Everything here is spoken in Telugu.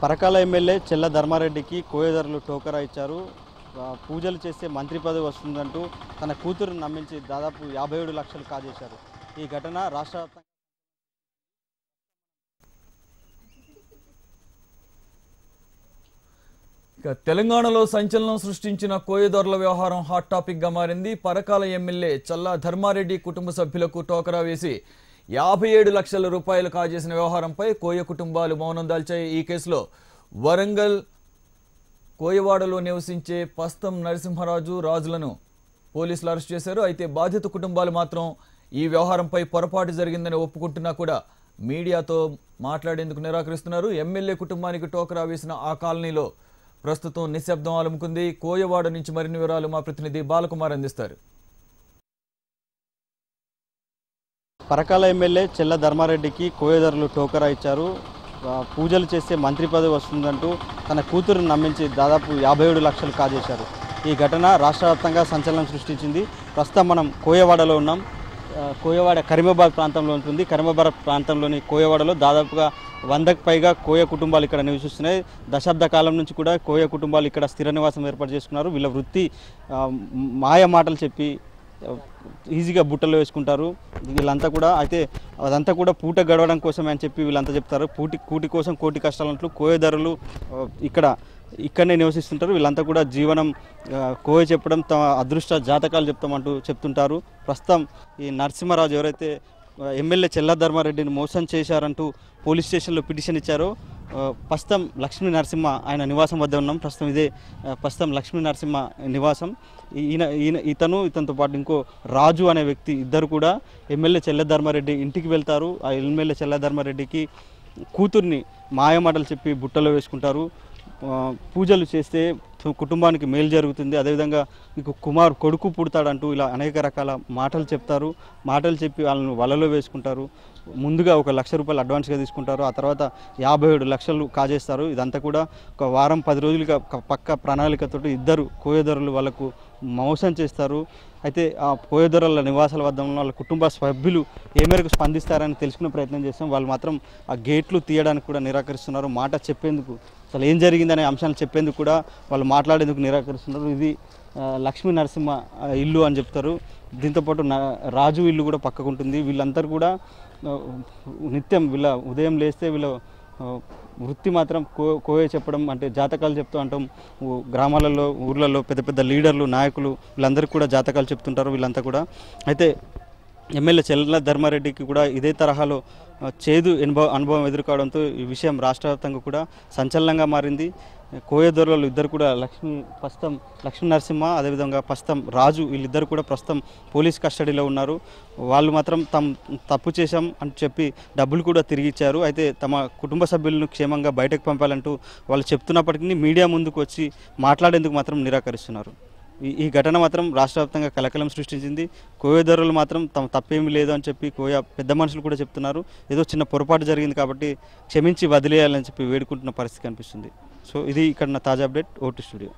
పరకాల ఎమ్మెల్యే చెల్ల ధర్మారెడ్డికి కోయదరులు టోకరా ఇచ్చారు. పూజలు చేస్తే మంత్రి పదవి వస్తుందంటూ తన కూతురును నమ్మించి దాదాపు 57 లక్షలు కాజేశారు. ఈ ఘటన రాష్ట్ర తెలంగాణలో సంచలనం సృష్టించిన కోయదొరల వ్యవహారం హాట్ టాపిక్ గా మారింది. పరకాల ఎమ్మెల్యే చల్లా ధర్మారెడ్డి కుటుంబ సభ్యులకు టోకరా వేసి 57 లక్షల రూపాయలు కాజేసిన వ్యవహారంపై కోయ కుటుంబాలు మౌనం దాల్చాయి. ఈ కేసులో వరంగల్ కోయవాడలో నివసించే పస్తం నరసింహరాజు రాజులను పోలీసులు అరెస్ట్ చేశారు. అయితే బాధిత కుటుంబాలు మాత్రం ఈ వ్యవహారంపై పొరపాటు జరిగిందని ఒప్పుకుంటున్నా కూడా మీడియాతో మాట్లాడేందుకు నిరాకరిస్తున్నారు. ఎమ్మెల్యే కుటుంబానికి టోకరా వేసిన ఆ కాలనీలో ప్రస్తుతం నిశ్శబ్దం అలుముకుంది. కోయవాడ నుంచి మరిన్ని వివరాలు మా ప్రతినిధి బాలకుమార్ అందిస్తారు. పరకాల ఎమ్మెల్యే చెల్ల ధర్మారెడ్డికి కోయదరులు టోకరా ఇచ్చారు. పూజలు చేస్తే మంత్రి పదవి వస్తుందంటూ తన కూతురును నమ్మించి దాదాపు 57 లక్షలు కాజేశారు. ఈ ఘటన రాష్ట్ర వ్యాప్తంగా సంచలనం సృష్టించింది. ప్రస్తుతం మనం కోయవాడలో ఉన్నాం. కోయవాడ కరీమాబాద్ ప్రాంతంలో ఉంటుంది. కరీమాబాద్ ప్రాంతంలోని కోయవాడలో దాదాపుగా 100కు పైగా కోయ కుటుంబాలు ఇక్కడ నివసిస్తున్నాయి. దశాబ్ద కాలం నుంచి కూడా కోయ కుటుంబాలు ఇక్కడ స్థిర నివాసం ఏర్పాటు చేసుకున్నారు. వీళ్ళ వృత్తి మాయ మాటలు చెప్పి ఈజీగా బుట్టలో వేసుకుంటారు వీళ్ళంతా కూడా. అయితే అదంతా కూడా పూట గడవడం కోసమే అని చెప్పి వీళ్ళంతా చెప్తారు. కూటి కోసం కోటి కష్టాలంటూ కోయదరులు ఇక్కడనే నివసిస్తుంటారు. వీళ్ళంతా కూడా జీవనం కోయ చెప్పడం, తమ అదృష్ట జాతకాలు చెప్తామంటూ చెప్తుంటారు. ప్రస్తుతం ఈ నరసింహరాజు ఎవరైతే ఎమ్మెల్యే చెల్ల ధర్మారెడ్డిని మోసం చేశారంటూ పోలీస్ స్టేషన్లో పిటిషన్ ఇచ్చారో పస్తం లక్ష్మీ నరసింహ ఆయన నివాసం వద్ద ఉన్నాం. ప్రస్తుతం ఇదే పస్తం లక్ష్మీ నరసింహ నివాసం. ఇతనితో పాటు ఇంకో రాజు అనే వ్యక్తి ఇద్దరు కూడా ఎమ్మెల్యే చెల్ల ధర్మారెడ్డి ఇంటికి వెళ్తారు. ఆ ఎమ్మెల్యే చెల్ల ధర్మారెడ్డికి కూతుర్ని మాయమాటలు చెప్పి బుట్టలో వేసుకుంటారు. పూజలు చేస్తే కుటుంబానికి మేలు జరుగుతుంది, అదేవిధంగా మీకు కొడుకు పుడతాడంటూ ఇలా అనేక రకాల మాటలు చెప్తారు. మాటలు చెప్పి వాళ్ళని వలలో వేసుకుంటారు. ముందుగా 1 లక్ష రూపాయలు అడ్వాన్స్గా తీసుకుంటారు. ఆ తర్వాత 57 లక్షలు కాజేస్తారు. ఇదంతా కూడా ఒక వారం 10 రోజులుగా పక్క ప్రణాళికతో ఇద్దరు కోయదొరలు వాళ్ళకు మోసం చేస్తారు. అయితే ఆ కోయదొరల నివాసాల వద్ద ఉన్న వాళ్ళ కుటుంబ సభ్యులు ఏ మేరకు స్పందిస్తారని తెలుసుకునే ప్రయత్నం చేస్తాం. వాళ్ళు మాత్రం ఆ గేట్లు తీయడానికి కూడా నిరాకరిస్తున్నారు. మాట చెప్పేందుకు, అసలు ఏం జరిగిందనే అంశాలు చెప్పేందుకు కూడా వాళ్ళు మాట్లాడేందుకు నిరాకరిస్తున్నారు. ఇది లక్ష్మీ నరసింహ ఇల్లు అని చెప్తారు. దీంతోపాటు రాజు ఇల్లు కూడా పక్కకుంటుంది. వీళ్ళందరూ కూడా నిత్యం వీళ్ళ ఉదయం లేస్తే వీళ్ళ వృత్తి మాత్రం కోయ చెప్పడం, అంటే జాతకాలు చెప్తూ అంటాం. గ్రామాలలో ఊర్లలో పెద్ద పెద్ద లీడర్లు నాయకులు వీళ్ళందరికీ కూడా జాతకాలు చెప్తుంటారు వీళ్ళంతా కూడా. అయితే ఎమ్మెల్యే చెల్ల ధర్మారెడ్డికి కూడా ఇదే తరహాలో చేదు అనుభవం ఎదుర్కోవడంతో ఈ విషయం రాష్ట్ర వ్యాప్తంగా కూడా సంచలనంగా మారింది. కోయదొరలు ఇద్దరు కూడా లక్ష్మీ నరసింహ అదేవిధంగా పస్తం రాజు వీళ్ళిద్దరు కూడా ప్రస్తుతం పోలీస్ కస్టడీలో ఉన్నారు. వాళ్ళు మాత్రం తప్పు చేశాం అని చెప్పి డబ్బులు కూడా తిరిగి ఇచ్చారు. అయితే తమ కుటుంబ సభ్యులను క్షేమంగా బయటకు పంపాలంటూ వాళ్ళు చెప్తున్నప్పటికీ మీడియా ముందుకు వచ్చి మాట్లాడేందుకు మాత్రం నిరాకరిస్తున్నారు. ఈ ఘటన మాత్రం రాష్ట్ర వ్యాప్తంగా కలకలం సృష్టించింది. కోయదొరలు మాత్రం తమ తప్పేమీ లేదు అని చెప్పి కోయ పెద్ద మనుషులు కూడా చెప్తున్నారు. ఏదో చిన్న పొరపాటు జరిగింది కాబట్టి క్షమించి వదిలేయాలని చెప్పి వేడుకుంటున్న పరిస్థితి కనిపిస్తుంది. సో ఇది ఇక్కడ నా తాజా అప్డేట్. Vote studio.